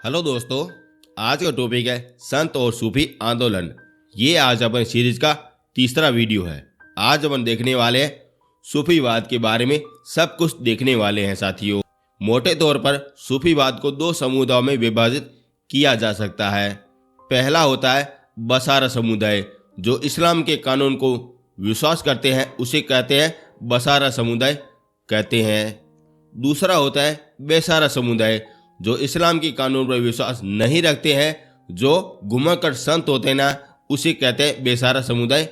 Hello दोस्तों, आज का टॉपिक है संत और सूफी आंदोलन। ये आज अपन सीरीज का तीसरा वीडियो है। आज अपन देखने वाले हैं सूफीवाद के बारे में सब कुछ देखने वाले हैं साथियों। मोटे तौर पर सूफीवाद को दो समुदायों में विभाजित किया जा सकता है। पहला होता है बसारा समुदाय, जो इस्लाम के कानून को विश्वास करते हैं, उसे कहते हैं बसारा समुदाय कहते हैं। दूसरा होता है बेसारा समुदाय, जो इस्लाम के कानून पर विश्वास नहीं रखते हैं, जो घुमक्कड़ संत होते हैं ना, उसे कहते हैं बेसारा समुदाय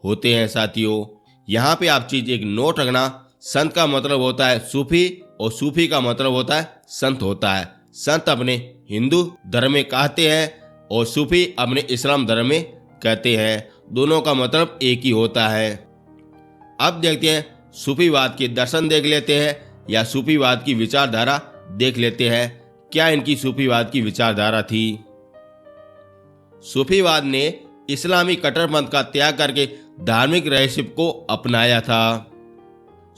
होते हैं साथियों। यहाँ पे आप चीज एक नोट रखना, संत का मतलब होता है सूफी और सूफी का मतलब होता है संत होता है। संत अपने हिंदू धर्म में कहते हैं और सूफी अपने इस्लाम धर्म में कहते हैं। दोनों का मतलब एक ही होता है। अब देखते हैं सूफीवाद के दर्शन देख लेते हैं या सूफीवाद की विचारधारा देख लेते हैं। क्या इनकी सूफीवाद की विचारधारा थी? सूफीवाद ने इस्लामी कट्टरपंथ का त्याग करके धार्मिक रहस्य को अपनाया था।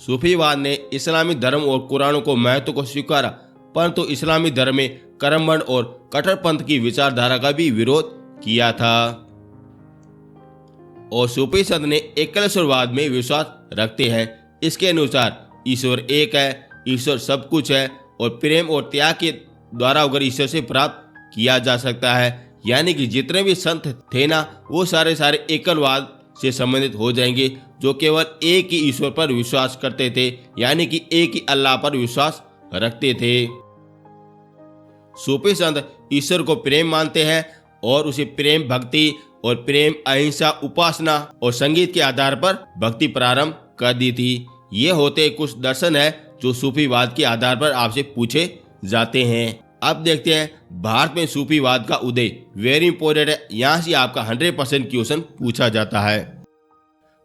सूफीवाद ने इस्लामी धर्म और कुरानों को महत्व को स्वीकारा, परंतु इस्लामी धर्म में कर्मठ और कट्टरपंथ की विचारधारा का भी विरोध किया था। और सूफी संत ने एकलेश्वरवाद में विश्वास रखते हैं। इसके अनुसार ईश्वर एक है, ईश्वर सब कुछ है और प्रेम और त्याग के द्वारा अगर ईश्वर से प्राप्त किया जा सकता है। यानी कि जितने भी संत थे ना, वो सारे एकलवाद से संबंधित हो जाएंगे, जो केवल एक ही ईश्वर पर विश्वास करते थे, यानी कि एक ही अल्लाह पर विश्वास रखते थे। सूफी संत ईश्वर को प्रेम मानते हैं और उसे प्रेम भक्ति और प्रेम अहिंसा उपासना और संगीत के आधार पर भक्ति प्रारंभ कर दी थी। ये होते कुछ दर्शन है जो सूफीवाद के आधार पर आपसे पूछे जाते हैं। अब देखते हैं भारत में सूफीवाद का उदय। वेरी इंपॉर्टेंट है, यहाँ से आपका 100% क्वेश्चन पूछा जाता है।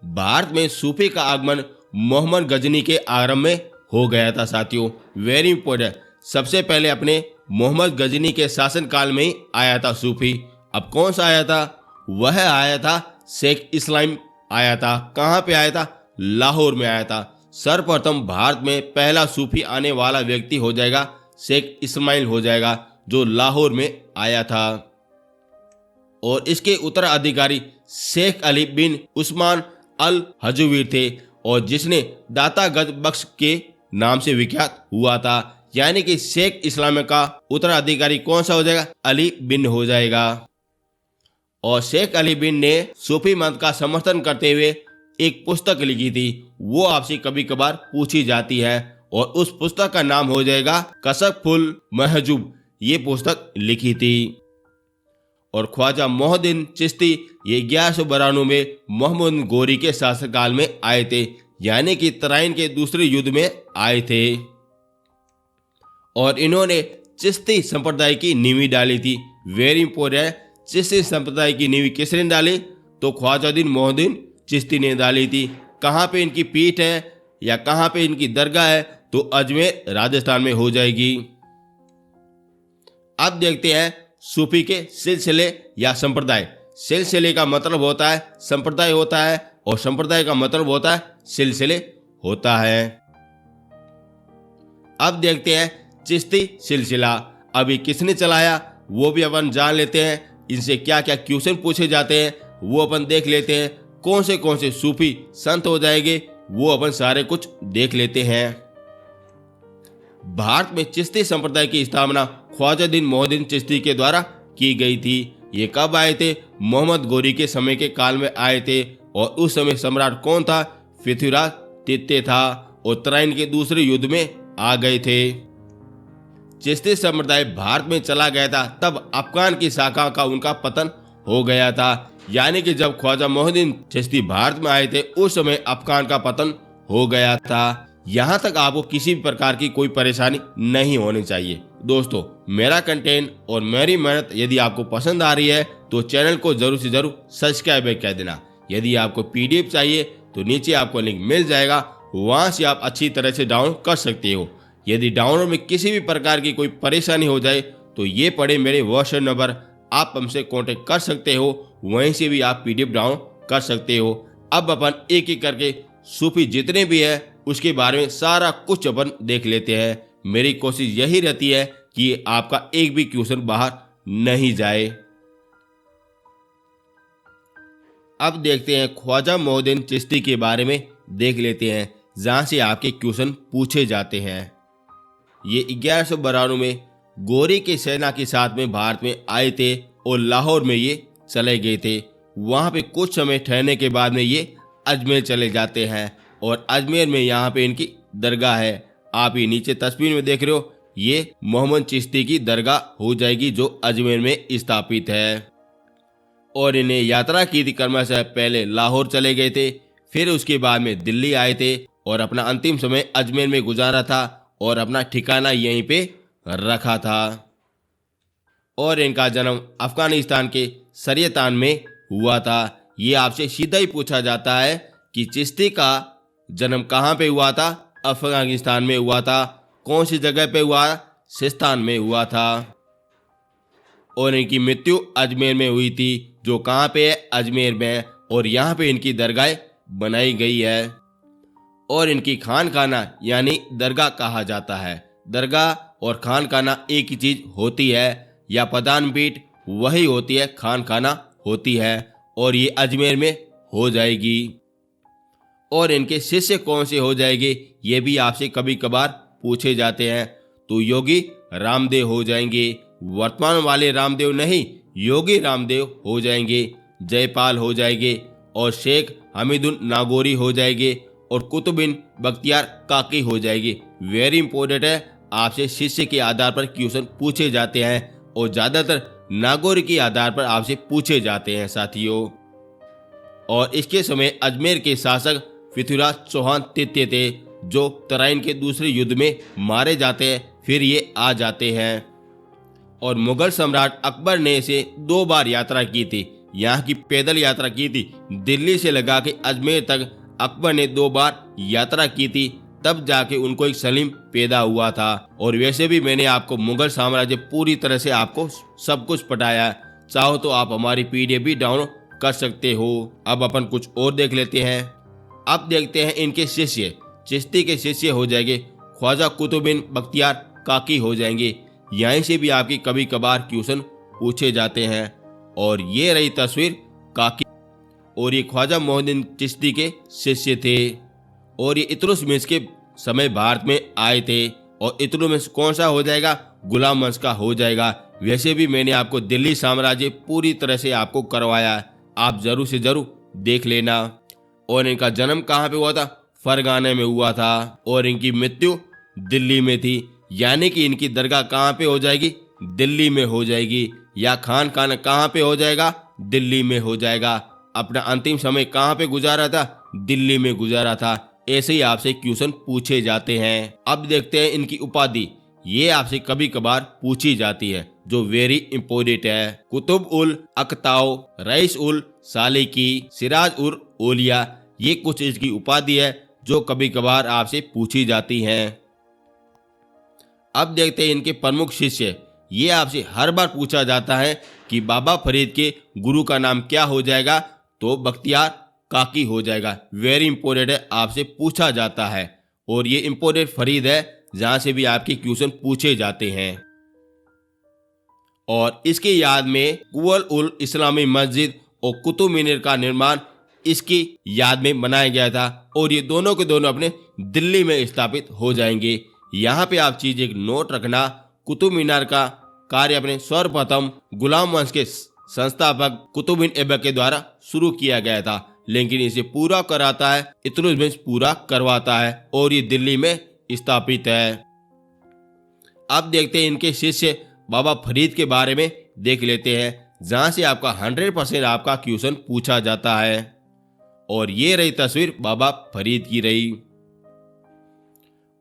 भारत में सूफी का आगमन मोहम्मद गजनी के आरंभ में हो गया था साथियों। वेरी इंपॉर्टेंट, सबसे पहले अपने मोहम्मद गजनी के शासन काल में ही आया था सूफी। अब कौन सा आया था? वह आया था शेख इस्लाम आया था। कहाँ पे आया था? लाहौर में आया था। सर्वप्रथम भारत में पहला सूफी आने वाला व्यक्ति हो जाएगा शेख इस्माइल हो जाएगा, जो लाहौर में आया था। और इसके उत्तराधिकारी शेख अली बिन उस्मान अल हजवीर थे, और जिसने दाता गज बख्श के नाम से विख्यात हुआ था। यानी कि शेख इस्लाम का उत्तराधिकारी कौन सा हो जाएगा? अली बिन हो जाएगा। और शेख अली बिन ने सूफी मत का समर्थन करते हुए एक पुस्तक लिखी थी। वो आपसे कभी कभार पूछी जाती है, और उस पुस्तक का नाम हो जाएगा कशफुल महजूब। ये पुस्तक लिखी थी। और ख्वाजा मोहद्दीन चिश्ती ये 1192 में मोहम्मद गोरी के शासनकाल में आए थे, यानी कि तराइन के दूसरे युद्ध में आए थे। और इन्होंने चिश्ती संप्रदाय की नींव डाली थी। वेरी इंपॉर्टेंट है, चिश्ती संप्रदाय की नींव किसने डाली? तो ख्वाजाउद्दीन मोहद्दीन चिश्ती ने डाली थी। कहाँ पे इनकी पीठ है या कहाँ पे इनकी दरगाह है? तो अजमेर राजस्थान में हो जाएगी। अब देखते हैं सूफी के सिलसिले या संप्रदाय। सिलसिले का मतलब होता है संप्रदाय होता है, और संप्रदाय का मतलब होता है सिलसिले होता है। अब देखते हैं चिश्ती सिलसिला अभी किसने चलाया, वो भी अपन जान लेते हैं। इनसे क्या क्या क्वेश्चन पूछे जाते हैं वो अपन देख लेते हैं। कौन से सूफी संत हो जाएंगे वो अपन सारे कुछ देख लेते हैं। भारत में चिश्ती संप्रदाय की स्थापना ख्वाजाउद्दीन मोहद्दीन चिश्ती के द्वारा की गई थी। ये कब आए थे? मोहम्मद गोरी के समय के काल में आए थे। और उस समय सम्राट कौन था? पृथ्वीराज तृतीय था, और तराइन के दूसरे युद्ध में आ गए थे। चिश्ती संप्रदाय भारत में चला गया था, तब अफगान की शाखा का उनका पतन हो गया था। यानी कि जब ख्वाजा मोहद्दीन चिश्ती भारत में आए थे, उस समय अफगान का पतन हो गया था। यहाँ तक आपको किसी भी प्रकार की कोई परेशानी नहीं होनी चाहिए। दोस्तों, मेरा कंटेंट और मेरी मेहनत यदि आपको पसंद आ रही है तो चैनल को जरूर से जरूर सब्सक्राइब कर देना। यदि आपको PDF चाहिए तो नीचे आपको लिंक मिल जाएगा, वहाँ से आप अच्छी तरह से डाउनलोड कर सकते हो। यदि डाउनलोड में किसी भी प्रकार की कोई परेशानी हो जाए तो ये पड़े मेरे व्हाट्सएप नंबर, आप हमसे कांटेक्ट कर सकते हो। वहीं से भी आप PDF डाउनलोड कर सकते हो। अब अपन एक एक करके सूफी जितने भी है उसके बारे में सारा कुछ अपन देख लेते हैं। मेरी कोशिश यही रहती है कि आपका एक भी क्वेश्चन बाहर नहीं जाए। अब देखते हैं ख्वाजा मोहद्दीन चिश्ती के बारे में देख लेते हैं, जहां से आपके क्वेश्चन पूछे जाते हैं। ये 1192 में गोरी की सेना के साथ में भारत में आए थे और लाहौर में ये चले गए थे। वहां पे कुछ समय ठहरने के बाद में ये अजमेर चले जाते हैं और अजमेर में यहाँ पे इनकी दरगाह है। आप ये नीचे तस्वीर में देख रहे हो, ये मोहम्मद चिश्ती की दरगाह हो जाएगी जो अजमेर में स्थापित है। और इन्हें यात्रा की थी करने से पहले लाहौर चले गए थे, फिर उसके बाद में दिल्ली आए थे और अपना अंतिम समय अजमेर में गुजारा था और अपना ठिकाना यहीं पे रखा था। और इनका जन्म अफगानिस्तान के सरियतान में हुआ था। ये आपसे सीधा ही पूछा जाता है कि चिश्ती का जन्म कहाँ पे हुआ था? अफगानिस्तान में हुआ था। कौन सी जगह पे हुआ? सिस्तान में हुआ था। और इनकी मृत्यु अजमेर में हुई थी, जो कहाँ पे है? अजमेर में। और यहाँ पे इनकी दरगाह बनाई गई है। और इनकी खानखाना यानी दरगाह कहा जाता है। दरगाह और खानखाना एक ही चीज होती है, या प्रधान पीठ वही होती है, खानखाना होती है। और ये अजमेर में हो जाएगी। और इनके शिष्य कौन से हो जाएंगे, ये भी आपसे कभी कभार पूछे जाते हैं। तो योगी रामदेव हो जाएंगे। वर्तमान वाले रामदेव नहीं, योगी रामदेव हो जाएंगे। जयपाल हो जाएंगे और शेख हमीदुन नागौरी हो जाएंगे और कुतुबिन बख्तियार काकी हो जाएगी। वेरी इंपॉर्टेंट है, आपसे शिष्य के आधार पर क्वेश्चन पूछे जाते हैं और ज्यादातर नागौरी के आधार पर आपसे पूछे जाते हैं साथियों। और इसके समय अजमेर के शासक पृथ्वीराज चौहान तृतीय थे, जो तराइन के दूसरे युद्ध में मारे जाते हैं, फिर ये आ जाते हैं। और मुगल सम्राट अकबर ने इसे 2 बार यात्रा की थी। यहाँ की पैदल यात्रा की थी, दिल्ली से लगा के अजमेर तक अकबर ने 2 बार यात्रा की थी, तब जाके उनको एक सलीम पैदा हुआ था। और वैसे भी मैंने आपको मुगल साम्राज्य पूरी तरह से आपको सब कुछ पढ़ाया। चाहो तो आप हमारी PDF भी डाउनलोड कर सकते हो। अब अपन कुछ और देख लेते हैं। अब देखते हैं इनके शिष्य। चिश्ती के शिष्य हो जाएंगे ख्वाजा कुतुबिन बख्तियार काकी हो जाएंगे। यहीं से भी आपकी कभी कभार क्वेश्चन पूछे जाते हैं। और ये रही तस्वीर काकी, और ये ख्वाजा मोहद्दीन चिश्ती के शिष्य थे। और ये इल्तुतमिश के समय भारत में आए थे। और इल्तुतमिश कौन सा हो जाएगा? गुलाम वंश का हो जाएगा। वैसे भी मैंने आपको दिल्ली साम्राज्य पूरी तरह से आपको करवाया, आप जरूर से जरूर देख लेना। और इनका जन्म कहाँ पे हुआ था? फरगाने में हुआ था। और इनकी मृत्यु दिल्ली में थी, यानी कि इनकी दरगाह कहाँ पे हो जाएगी? दिल्ली में हो जाएगी। या खानखाना कहाँ पे हो जाएगा? दिल्ली में हो जाएगा। अपना अंतिम समय कहाँ पे गुजारा था? दिल्ली में गुजारा था। ऐसे ही आपसे क्वेश्चन पूछे जाते हैं। अब देखते हैं इनकी उपाधि। ये आपसे कभी कभार पूछी जाती है, जो वेरी इंपोर्टेंट है। कुतुब उल अक्ताओ, रईस उल सालिकी, सिराज उल ओलिया, ये कुछ इसकी उपाधि है जो कभी कभार आपसे पूछी जाती हैं। अब देखते हैं इनके प्रमुख शिष्य। ये आपसे हर बार पूछा जाता है कि बाबा फरीद के गुरु का नाम क्या हो जाएगा? तो बख्तियार काकी हो जाएगा। वेरी इंपॉर्टेंट है, आपसे पूछा जाता है। और ये इंपॉर्टेंट फरीद है जहां से भी आपके क्वेश्चन पूछे जाते हैं। और इसकी याद में कुवल उल इस्लामी मस्जिद और कुतुब मीनार का निर्माण इसकी याद में बनाया गया था। और ये दोनों के दोनों अपने दिल्ली में स्थापित हो जाएंगे। यहाँ पे आप चीज एक नोट रखना, कुतुब मीनार का कार्य अपने सर्वप्रथम गुलाम वंश के संस्थापक कुतुबुद्दीन ऐबक के द्वारा शुरू किया गया था, लेकिन इसे पूरा कराता है इल्तुतमिश, पूरा करवाता है और ये दिल्ली में स्थापित है। अब देखते हैं इनके शिष्य बाबा फरीद के बारे में देख लेते हैं, जहां से आपका 100% आपका क्वेश्चन पूछा जाता है। और ये रही तस्वीर बाबा फरीद की रही।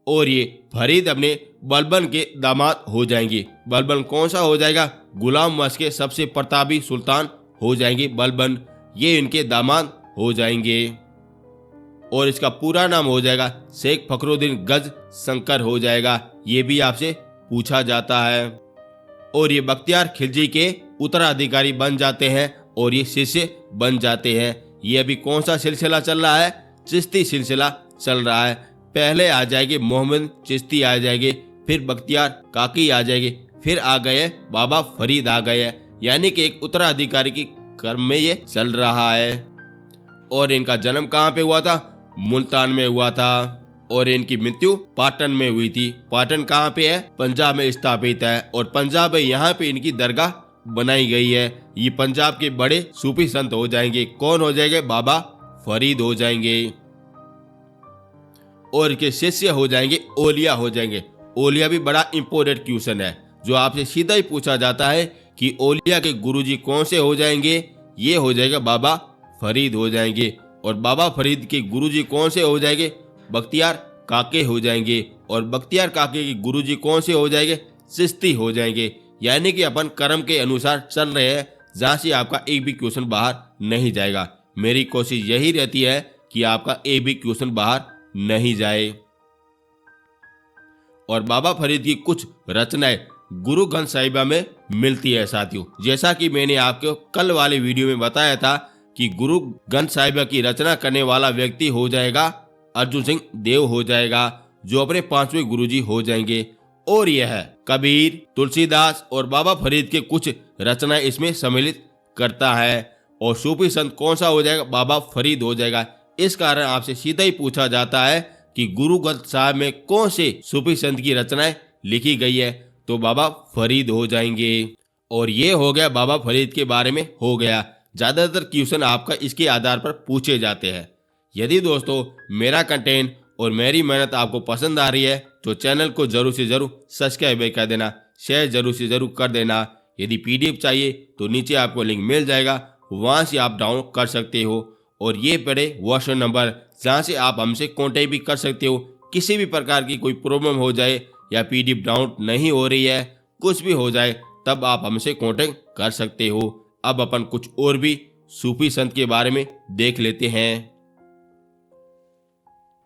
और ये फरीद अपने बलबन के दामाद हो जाएंगे। बलबन कौन सा हो जाएगा? गुलाम वंश के सबसे प्रतापी सुल्तान हो जाएंगे बलबन, ये इनके दामाद हो जाएंगे। और इसका पूरा नाम हो जाएगा शेख फखरुद्दीन गज शंकर हो जाएगा। ये भी आपसे पूछा जाता है। और ये बख्तियार खिलजी के उत्तराधिकारी बन जाते हैं और ये शिष्य बन जाते हैं। ये अभी कौन सा सिलसिला चल रहा है? चिश्ती सिलसिला चल रहा है। पहले आ जाएंगे मोहम्मद चिश्ती आ जाएंगे, फिर बख्तियार काकी आ जाएंगे, फिर आ गए बाबा फरीद आ गए, यानी कि एक उत्तराधिकारी की क्रम में ये चल रहा है। और इनका जन्म कहाँ पे हुआ था? मुल्तान में हुआ था। और इनकी मृत्यु पाटन में हुई थी। पाटन कहाँ पे है? पंजाब में स्थापित है। और पंजाब में यहाँ पे इनकी दरगाह बनाई गई है। ये पंजाब के बड़े सूफी संत हो जाएंगे। कौन हो जाएंगे? बाबा फरीद हो जाएंगे। और इनके शिष्य हो जाएंगे ओलिया हो जाएंगे। ओलिया भी बड़ा इंपोर्टेंट क्वेश्चन है, जो आपसे सीधा ही पूछा जाता है कि ओलिया के गुरुजी कौन से हो जाएंगे? ये हो जाएगा बाबा फरीद हो जाएंगे। और बाबा फरीद के गुरुजी कौन से हो जाएंगे? बख्तियार काके हो जाएंगे। और बख्तियार काके के गुरुजी कौन से हो जाएंगे? चिश्ती हो जाएंगे। यानी कि अपन कर्म के अनुसार चल रहे हैं, जहां से आपका एक भी क्वेश्चन बाहर नहीं जाएगा। मेरी कोशिश यही रहती है कि आपका एक भी क्वेश्चन बाहर नहीं जाए। और बाबा फरीद की कुछ रचनाएं गुरु ग्रंथ साहिबा में मिलती है साथियों। जैसा कि मैंने आपको कल वाले वीडियो में बताया था कि गुरु ग्रंथ साहिबा की रचना करने वाला व्यक्ति हो जाएगा अर्जुन सिंह देव हो जाएगा, जो अपने 5वें गुरुजी हो जाएंगे। और यह कबीर, तुलसीदास और बाबा फरीद के कुछ रचनाएं इसमें सम्मिलित करता है। और सूफी संत कौन सा हो जाएगा? बाबा फरीद हो जाएगा। इस कारण आपसे सीधा ही पूछा जाता है कि गुरु ग्रंथ साहिब में कौन से सूफी संत की रचनाएं लिखी गई है, तो बाबा फरीद हो जाएंगे। और ये हो गया बाबा फरीद के बारे में हो गया। ज्यादातर क्वेश्चन आपका इसके आधार पर पूछे जाते हैं। यदि दोस्तों मेरा कंटेंट और मेरी मेहनत आपको पसंद आ रही है तो चैनल को जरूर से जरूर सब्सक्राइब कर देना, शेयर जरूर से जरूर कर देना। यदि पीडीएफ चाहिए तो नीचे आपको लिंक मिल जाएगा, वहां से आप डाउनलोड कर सकते हो। और ये पड़े व्हाट्सएप नंबर, जहाँ से आप हमसे कॉन्टेक्ट भी कर सकते हो। किसी भी प्रकार की कोई प्रॉब्लम हो जाए या पीडीएफ डाउनलोड नहीं हो रही है, कुछ भी हो जाए, तब आप हमसे कॉन्टेक्ट कर सकते हो। अब अपन कुछ और भी सूफी संत के बारे में देख लेते हैं।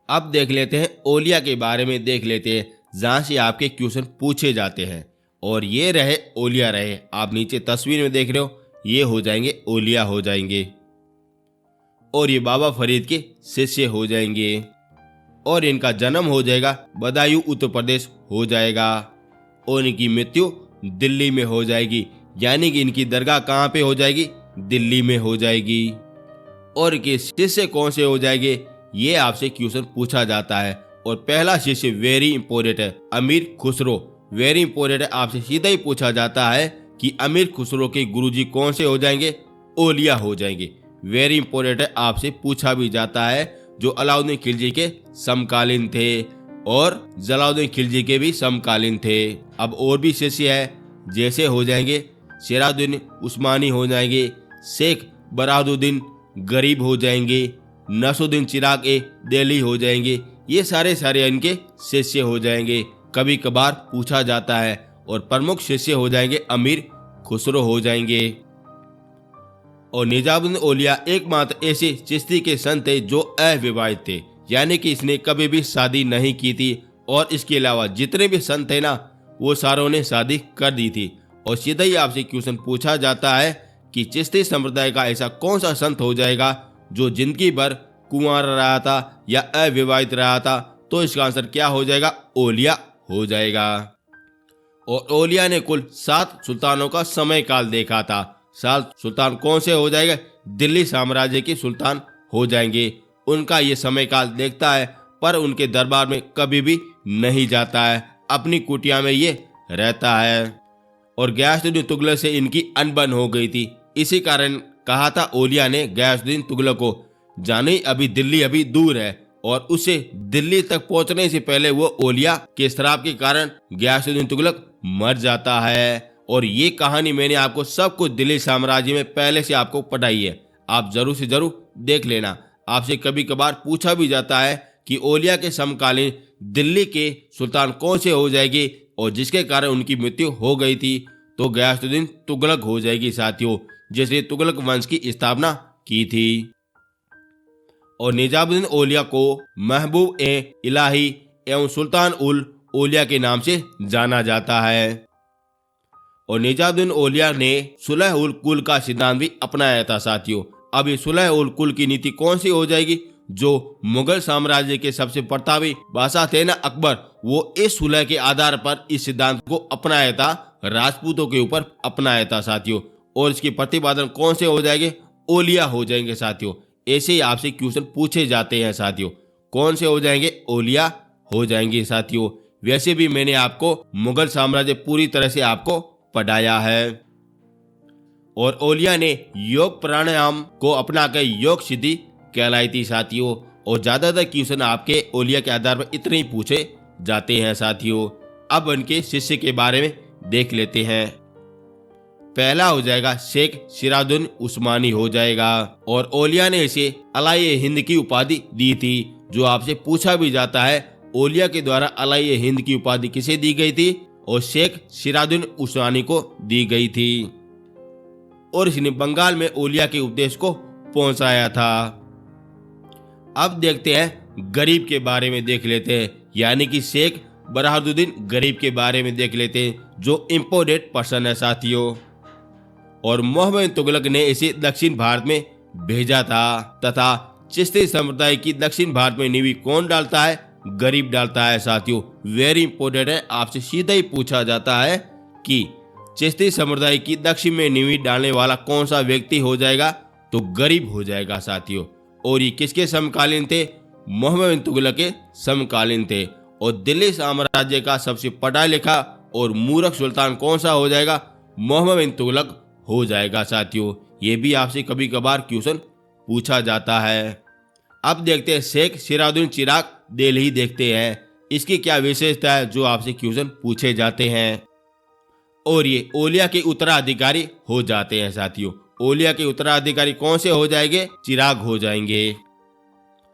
अब देख लेते हैं ओलिया के बारे में देख लेते हैं, जहाँ से आपके क्वेश्चन पूछे जाते हैं। और ये रहे ओलिया रहे, आप नीचे तस्वीर में देख रहे हो, ये हो जाएंगे ओलिया हो जाएंगे। और ये बाबा फरीद के शिष्य हो जाएंगे। और इनका जन्म हो जाएगा बदायूं उत्तर प्रदेश हो जाएगा। और इनकी मृत्यु दिल्ली में हो जाएगी, यानी कि इनकी दरगाह कहाँ पे हो जाएगी? दिल्ली में हो जाएगी। और इनके शिष्य कौन से हो जाएंगे? ये आपसे क्वेश्चन पूछा जाता है। और पहला शिष्य वेरी इंपोर्टेंट है, अमीर खुसरो। वेरी इंपोर्टेंट है, आपसे सीधा ही पूछा जाता है कि अमीर खुसरो के गुरुजी कौन से हो जाएंगे? ओलिया हो जाएंगे। वेरी इंपोर्टेंट है, आपसे पूछा भी जाता है, जो अलाउद्दीन खिलजी के समकालीन थे और जलाउद्दीन खिलजी के भी समकालीन थे। अब और भी शिष्य है, जैसे हो जाएंगे सिराजुद्दीन उस्मानी हो जाएंगे, शेख बरादुद्दीन गरीब हो जाएंगे, नसरुद्दीन चिराग ए दिल्ली हो जाएंगे। ये सारे इनके शिष्य हो जाएंगे। कभी कभार पूछा जाता है। और प्रमुख शिष्य हो जाएंगे अमीर खुसरो हो जाएंगे। और निजामुद्दीन औलिया एकमात्र ऐसे चिश्ती के संत थे जो अविवाहित थे, यानी कि इसने कभी भी शादी नहीं की थी। और इसके अलावा जितने भी संत थे ना, वो सारों ने शादी कर दी थी। और सीधा ही आपसे क्वेश्चन पूछा जाता है कि चिश्ती संप्रदाय का ऐसा कौन सा संत हो जाएगा जो जिंदगी भर कुंवारा रहा था या अविवाहित रहा था, तो इसका आंसर क्या हो जाएगा? ओलिया हो जाएगा। और ओलिया ने कुल 7 सुल्तानों का समय काल देखा था। 7 सुल्तान कौन से हो जाएंगे? दिल्ली साम्राज्य के सुल्तान हो जाएंगे। उनका ये समय काल देखता है, पर उनके दरबार में कभी भी नहीं जाता है, अपनी कुटिया में ये रहता है। और गयासुद्दीन तुगलक से इनकी अनबन हो गई थी। इसी कारण कहा था ओलिया ने गयासुद्दीन तुगलक को, जाने अभी दिल्ली अभी दूर है। और उसे दिल्ली तक पहुंचने से पहले वो ओलिया के श्राप के कारण गयासुद्दीन तुगलक मर जाता है। और ये कहानी मैंने आपको सब कुछ दिल्ली साम्राज्य में पहले से आपको पढ़ाई है, आप जरूर से जरूर देख लेना। आपसे कभी कभार पूछा भी जाता है कि ओलिया के समकालीन दिल्ली के सुल्तान कौन से हो जाएगी, और जिसके कारण उनकी मृत्यु हो गई थी, तो गयासुद्दीन तुगलक हो जाएगी साथियों, जिसने तुगलक वंश की स्थापना की थी। और निजामुद्दीन औलिया को महबूब ए इलाही एवं सुल्तान उल औलिया के नाम से जाना जाता है। और निजामुद्दीन औलिया ने सुलह उल कुल का सिद्धांत भी अपनाया था साथियों। अब ये सुलह उल कुल की नीति कौन सी हो जाएगी? जो मुगल साम्राज्य के सबसे प्रतापी बादशाह थे ना अकबर, वो इस सुलह के आधार पर इस सिद्धांत को अपनाया था, राजपूतों के ऊपर अपनाया था साथियों। और इसके प्रतिपादन कौन से हो जाएंगे? ओलिया हो जाएंगे साथियों। ऐसे ही आपसे क्वेश्चन पूछे जाते हैं साथियों। कौन से हो जाएंगे? ओलिया हो जाएंगे साथियों। वैसे भी मैंने आपको मुगल साम्राज्य पूरी तरह से आपको पढ़ाया है। और ओलिया ने योग प्राणायाम को अपनाकर योग सिद्धि कहलाई थी साथियों। और ज्यादातर क्वेश्चन आपके ओलिया के आधार पर इतने ही पूछे जाते हैं साथियों। अब उनके शिष्य के बारे में देख लेते हैं। पहला हो जाएगा शेख सिराजुद्दीन उस्मानी हो जाएगा। और ओलिया ने इसे अलाए हिंद की उपाधि दी थी। जो आपसे पूछा भी जाता है, ओलिया के द्वारा अलाए हिंद की उपाधि किसे दी गई थी? और शेख सिराजुद्दीन उस्मानी को दी गई थी। और इसने बंगाल में ओलिया के उपदेश को पहुंचाया था। अब देखते हैं गरीब के बारे में देख लेते हैं, यानी कि शेख बरहादुद्दीन गरीब के बारे में देख लेते हैं, जो इम्पोर्टेंट पर्सन है साथियों। और मोहम्मद तुगलक ने इसे दक्षिण भारत में भेजा था तथा चिश्ती संप्रदाय की दक्षिण भारत में नींव कौन डालता है? गरीब डालता है साथियों। वेरी इंपॉर्टेंट है, आपसे सीधा ही पूछा जाता है कि चिश्ती संप्रदाय की दक्षिण में नींव डालने वाला कौन सा व्यक्ति हो जाएगा? तो गरीब हो जाएगा साथियों। और ये किसके समकालीन थे? मोहम्मद तुगलक के समकालीन थे। और दिल्ली साम्राज्य का सबसे पढ़ा लिखा और मूर्ख सुल्तान कौन सा हो जाएगा? मोहम्मद तुगलक हो जाएगा साथियों। ये भी आपसे कभी कभार क्वेश्चन पूछा जाता है। अब देखते हैं शेख सिराजुद्दीन चिराग दिल्ली देखते हैं, इसकी क्या विशेषता है जो आपसे क्वेश्चन पूछे जाते हैं। और ये ओलिया के उत्तराधिकारी हो जाते हैं साथियों। ओलिया के उत्तराधिकारी कौन से हो जाएंगे? चिराग हो जाएंगे।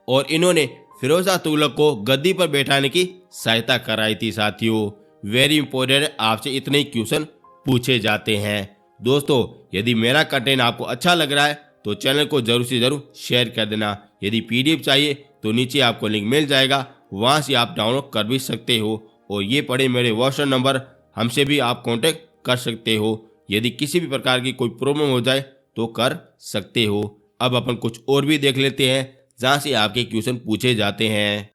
और इन्होंने फिरोजा तुगलक को गद्दी पर बैठाने की सहायता कराई थी साथियों। वेरी इंपॉर्टेंट, आपसे इतने ही क्वेश्चन पूछे जाते हैं। दोस्तों, यदि मेरा कंटेंट आपको अच्छा लग रहा है तो चैनल को जरूर से जरूर शेयर कर देना। यदि पीडीएफ चाहिए तो नीचे आपको लिंक मिल जाएगा, वहां से आप डाउनलोड कर भी सकते हो। और ये पड़े मेरे व्हाट्सएप नंबर, हमसे भी आप कांटेक्ट कर सकते हो। यदि किसी भी प्रकार की कोई प्रॉब्लम हो जाए तो कर सकते हो। अब अपन कुछ और भी देख लेते हैं जहां से आपके क्वेश्चन पूछे जाते हैं।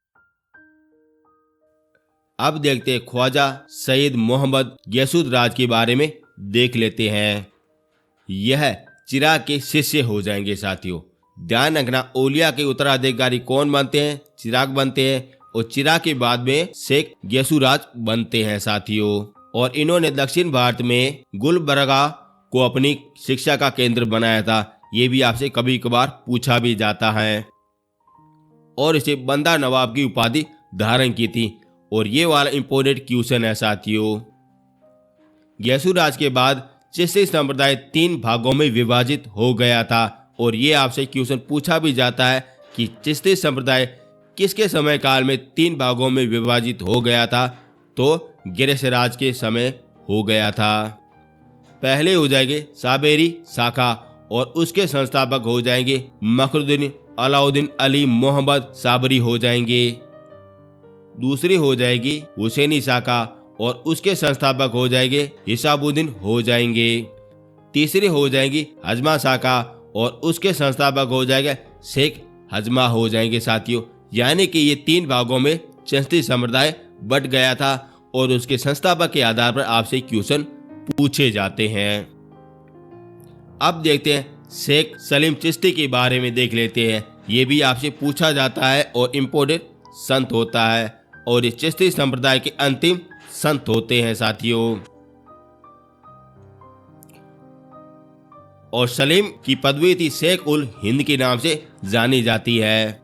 अब देखते हैं ख्वाजा सैयद मोहम्मद गैसूराज के बारे में देख लेते हैं। यह चिराग के शिष्य हो जाएंगे साथियों। ध्यान रखना, ओलिया के उत्तराधिकारी कौन बनते हैं? चिराग बनते हैं। और चिराग के बाद में शेख गैसूराज बनते हैं साथियों। और इन्होंने दक्षिण भारत में गुलबर्गा को अपनी शिक्षा का केंद्र बनाया था। ये भी आपसे कभी कभार पूछा भी जाता है। और इसे बंदा नवाब की उपाधि धारण की थी। और ये वाला इंपोर्टेंट क्वेश्चन है साथियों। गैसूराज के बाद चिश्ती संप्रदाय 3 भागों में विभाजित हो गया था। और ये आपसे क्वेश्चन पूछा भी जाता है कि चिश्ती संप्रदाय किसके समय काल में 3 भागों में विभाजित हो गया था? तो गिरिशराज के समय हो गया था। पहले हो जाएंगे साबेरी शाखा और उसके संस्थापक हो जाएंगे मखरुद्दीन अलाउद्दीन अली मोहम्मद साबरी हो जाएंगे। दूसरी हो जाएगी हुसैनी शाखा और उसके संस्थापक हो जाएंगे हिसाबुद्दीन हो जाएंगे। तीसरी हो जाएगी हजमा शाखा और उसके संस्थापक हो जाएंगे शेख हजमा हो जाएंगे साथियों। यानी कि ये 3 भागों में चिश्ती संप्रदाय बट गया था। और उसके संस्थापक के आधार पर आपसे क्वेश्चन पूछे जाते हैं। अब देखते हैं शेख सलीम चिश्ती के बारे में देख लेते हैं। ये भी आपसे पूछा जाता है और इम्पोर्टेंट संत होता है। और इस चिश्ती संप्रदाय के अंतिम संत होते हैं साथियों। और सलीम की पदवी थी शेख उल हिंद के नाम से जानी जाती है।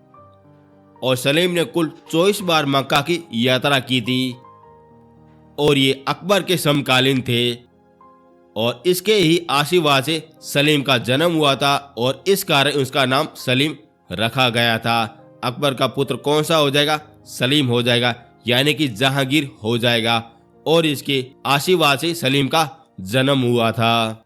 और सलीम ने कुल 24 बार मक्का की यात्रा की थी। और ये अकबर के समकालीन थे। और इसके ही आशीर्वाद से सलीम का जन्म हुआ था और इस कारण उसका नाम सलीम रखा गया था। अकबर का पुत्र कौन सा हो जाएगा? सलीम हो जाएगा, यानी कि जहांगीर हो जाएगा। और इसके आशीर्वाद से सलीम का जन्म हुआ था।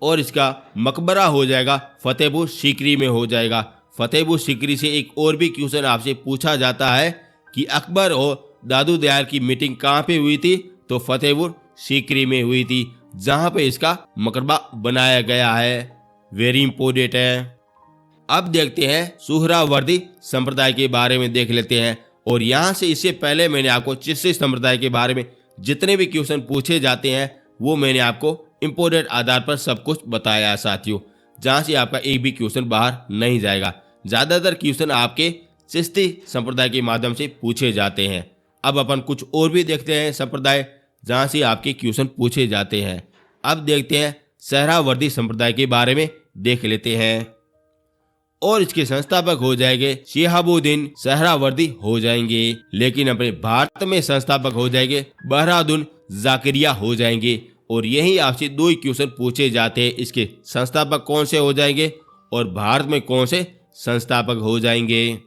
और इसका मकबरा हो जाएगा फतेहपुर सीकरी में हो जाएगा। फतेहपुर सीकरी से एक और भी क्वेश्चन आपसे पूछा जाता है कि अकबर और दादू दयाल की मीटिंग कहाँ पे हुई थी? तो फतेहपुर सीकरी में हुई थी, जहां पे इसका मकबरा बनाया गया है। वेरी इंपोर्टेंट है। अब देखते हैं सुहरावर्दी संप्रदाय के बारे में देख लेते हैं। और यहाँ से इससे पहले मैंने आपको चिश्ती संप्रदाय के बारे में जितने भी क्वेश्चन पूछे जाते हैं वो मैंने आपको इम्पोर्टेंट आधार पर सब कुछ बताया है साथियों, जहाँ से आपका एक भी क्वेश्चन बाहर नहीं जाएगा। ज़्यादातर क्वेश्चन आपके चिश्ती संप्रदाय के माध्यम से पूछे जाते हैं। अब अपन कुछ और भी देखते हैं संप्रदाय जहाँ से आपके क्वेश्चन पूछे जाते हैं। अब देखते हैं सहरावर्दी संप्रदाय के बारे में देख लेते हैं। और इसके संस्थापक हो जाएंगे शिहाबुद्दीन सहरावर्दी हो जाएंगे, लेकिन अपने भारत में संस्थापक हो जाएंगे बहराउद्दीन ज़ाकरिया हो जाएंगे। और यही आपसे दो ही क्वेश्चन पूछे जाते हैं, इसके संस्थापक कौन से हो जाएंगे और भारत में कौन से संस्थापक हो जाएंगे।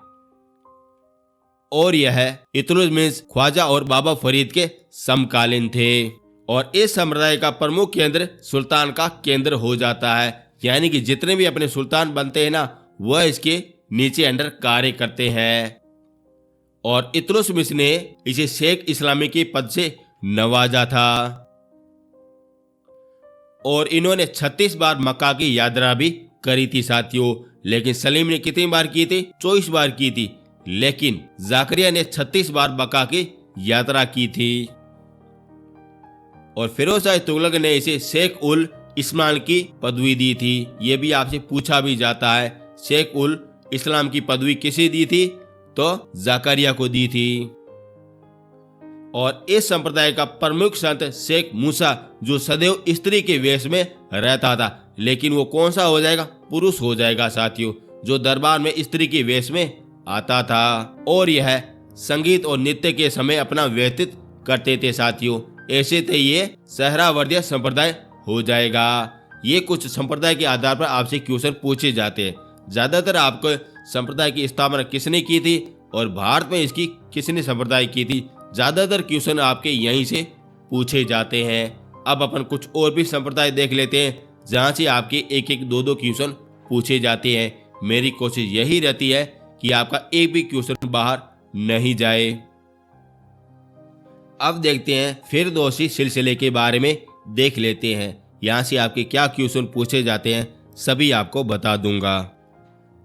और यह इल्तुतमिश ख्वाजा और बाबा फरीद के समकालीन थे। और इस संप्रदाय का प्रमुख केंद्र सुल्तान का केंद्र हो जाता है, यानी कि जितने भी अपने सुल्तान बनते हैं ना वह इसके नीचे अंडर कार्य करते हैं। और इल्तुतमिश ने इसे शेख इस्लामी के पद से नवाजा था। और इन्होंने 36 बार मक्का की यात्रा भी करी थी साथियों, लेकिन सलीम ने कितनी बार की थी? 24 बार की थी, लेकिन ज़ाकरिया ने 36 बार मक्का की यात्रा की थी। और फिरोज शाह तुगलक ने इसे शेख उल इस्लाम की पदवी दी थी। ये भी आपसे पूछा भी जाता है, शेख उल इस्लाम की पदवी किसे दी थी? तो ज़ाकरिया को दी थी। और इस संप्रदाय का प्रमुख संत शेख मूसा, जो सदैव स्त्री के वेश में रहता था, लेकिन वो कौन सा हो जाएगा? पुरुष हो जाएगा साथियों, जो दरबार में स्त्री के वेश में आता था। और यह संगीत और नृत्य के समय अपना व्यतीत करते थे साथियों। ऐसे थे ये सहरावर्दी संप्रदाय हो जाएगा। ये कुछ संप्रदाय के आधार पर आपसे क्वेश्चन पूछे जाते हैं। ज्यादातर आपको संप्रदाय की स्थापना किसने की थी और भारत में इसकी किसने संप्रदाय की थी, ज्यादातर क्वेश्चन आपके यहीं से पूछे जाते हैं। अब अपन कुछ और भी संप्रदाय देख लेते हैं जहाँ से आपके एक एक दो दो क्वेश्चन पूछे जाते हैं। मेरी कोशिश यही रहती है कि आपका एक भी क्वेश्चन बाहर नहीं जाए। अब देखते हैं फिरदौसी सिलसिले के बारे में देख लेते हैं। यहाँ से आपके क्या क्वेश्चन पूछे जाते हैं सभी आपको बता दूंगा।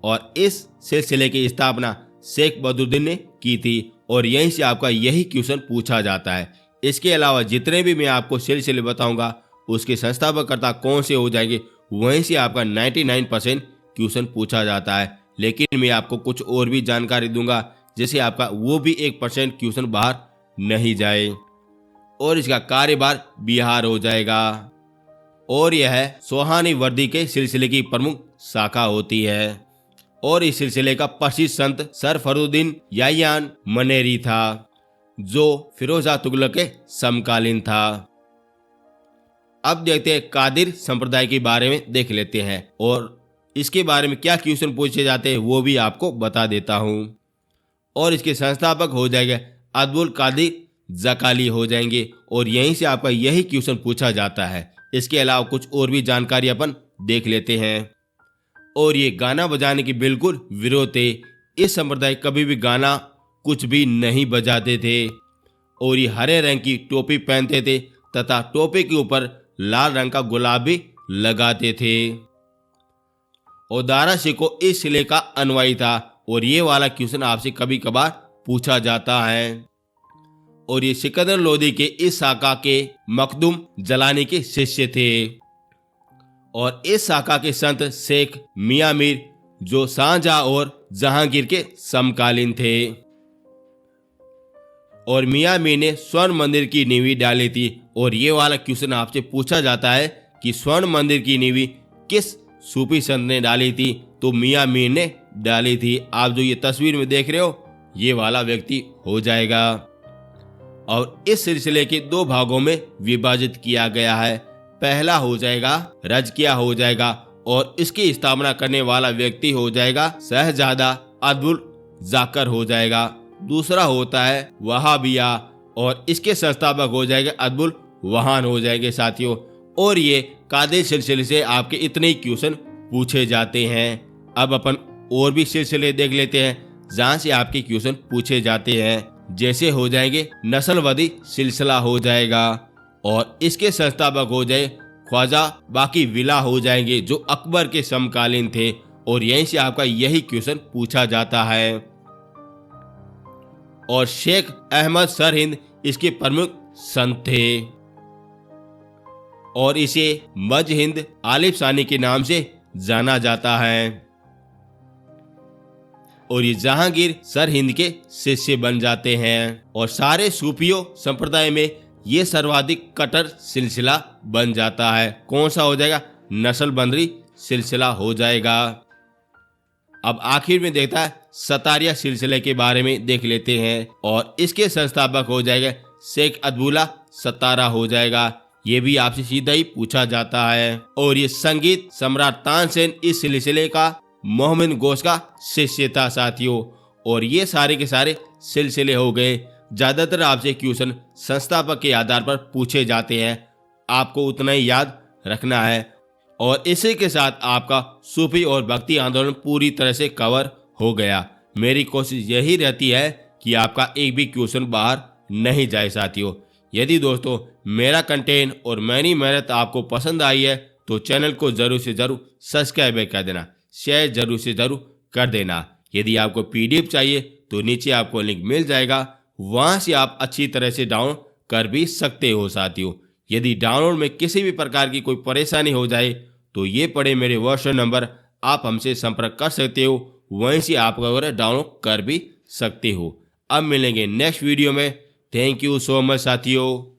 और इस सिलसिले की स्थापना शेख बदरुद्दीन ने की थी और यहीं से आपका यही क्वेश्चन पूछा जाता है। इसके अलावा जितने भी मैं आपको सिलसिले बताऊंगा उसके संस्थापककर्ता कौन से हो जाएंगे वहीं से आपका 99% क्वेश्चन पूछा जाता है। लेकिन मैं आपको कुछ और भी जानकारी दूंगा जिससे आपका वो भी 1% क्वेश्चन बाहर नहीं जाए। और इसका कार्यभार बिहार हो जाएगा। और यह सोहानी वर्दी के सिलसिले की प्रमुख शाखा होती है। और इस सिलसिले का प्रसिद्ध संत सर फरुद्दीन यायान मनेरी था, जो फिरोज शाह तुगलक के समकालीन था। अब देखते हैं कादिर संप्रदाय के बारे में देख लेते हैं और इसके बारे में क्या क्वेश्चन पूछे जाते हैं वो भी आपको बता देता हूँ। और इसके संस्थापक हो जाएंगे अब्दुल कादिर जकाली हो जाएंगे और यहीं से आपका यही क्वेश्चन पूछा जाता है। इसके अलावा कुछ और भी जानकारी अपन देख लेते हैं। और ये गाना बजाने के बिल्कुल विरोध थे। इस संप्रदाय कभी भी गाना कुछ भी नहीं बजाते थे। और ये हरे रंग की टोपी पहनते थे तथा टोपी के ऊपर लाल रंग का गुलाब भी लगाते थे। और दारा शिकोह इस सिले का अनुयायी था और ये वाला क्वेश्चन आपसे कभी कभार पूछा जाता है। और ये सिकंदर लोदी के इस शाखा के मखदूम जलानी के शिष्य थे। और इस शाखा के संत शेख मियां मीर, जो शाहजहां और जहांगीर के समकालीन थे। और मियां मीर ने स्वर्ण मंदिर की नींव डाली थी। और ये वाला क्वेश्चन आपसे पूछा जाता है कि स्वर्ण मंदिर की नींव किस सूफी संत ने डाली थी? तो मियां मीर ने डाली थी। आप जो ये तस्वीर में देख रहे हो ये वाला व्यक्ति हो जाएगा। और इस सिलसिले के दो भागों में विभाजित किया गया है। पहला हो जाएगा रजकिया हो जाएगा और इसकी स्थापना करने वाला व्यक्ति हो जाएगा शहजादा अब्दुल जाकर हो जाएगा। दूसरा होता है वहाबिया और इसके संस्थापक हो जाएंगे अब्दुल वहान हो जाएंगे साथियों। और ये कादिर सिलसिले से आपके इतने ही क्वेश्चन पूछे जाते हैं। अब अपन और भी सिलसिले देख लेते हैं जहाँ से आपके क्वेश्चन पूछे जाते हैं। जैसे हो जाएंगे नस्लवदी सिलसिला हो जाएगा और इसके संस्थापक हो जाए ख्वाजा बाकी विला हो जाएंगे, जो अकबर के समकालीन थे। और यहीं से आपका यही क्वेश्चन पूछा जाता है। और शेख अहमद सरहिंद इसके प्रमुख संत थे और इसे मजहिंद आलिफ सानी के नाम से जाना जाता है। और ये जहांगीर सरहिंद के शिष्य बन जाते हैं और सारे सूफियों संप्रदाय में ये सर्वाधिक कट्टर सिलसिला बन जाता है। कौन सा हो जाएगा? नस्लबंदी सिलसिला हो जाएगा। अब आखिर में देखता है सतारिया सिलसिले के बारे में देख लेते हैं और इसके संस्थापक हो जाएगा शेख अब्दुल्ला सतारा हो जाएगा। ये भी आपसे सीधा ही पूछा जाता है। और ये संगीत सम्राट तानसेन इस सिलसिले का मोहम्मद गोश का शिष्य था साथियों। और ये सारे के सारे सिलसिले हो गए। ज्यादातर आपसे क्वेश्चन संस्थापक के आधार पर पूछे जाते हैं, आपको उतना ही याद रखना है। और इसी के साथ आपका सूफी और भक्ति आंदोलन पूरी तरह से कवर हो गया। मेरी कोशिश यही रहती है कि आपका एक भी क्वेश्चन बाहर नहीं जाए साथियों। यदि दोस्तों मेरा कंटेंट और मेरी मेहनत आपको पसंद आई है तो चैनल को जरूर से जरूर सब्सक्राइब कर देना, शेयर जरूर से जरूर कर देना। यदि आपको पीडीएफ चाहिए तो नीचे आपको लिंक मिल जाएगा, वहां से आप अच्छी तरह से डाउनलोड कर भी सकते हो साथियों। यदि डाउनलोड में किसी भी प्रकार की कोई परेशानी हो जाए तो ये पड़े मेरे व्हाट्सएप नंबर, आप हमसे संपर्क कर सकते हो, वहीं से आप वगैरह डाउनलोड कर भी सकते हो। अब मिलेंगे नेक्स्ट वीडियो में। थैंक यू सो मच साथियों।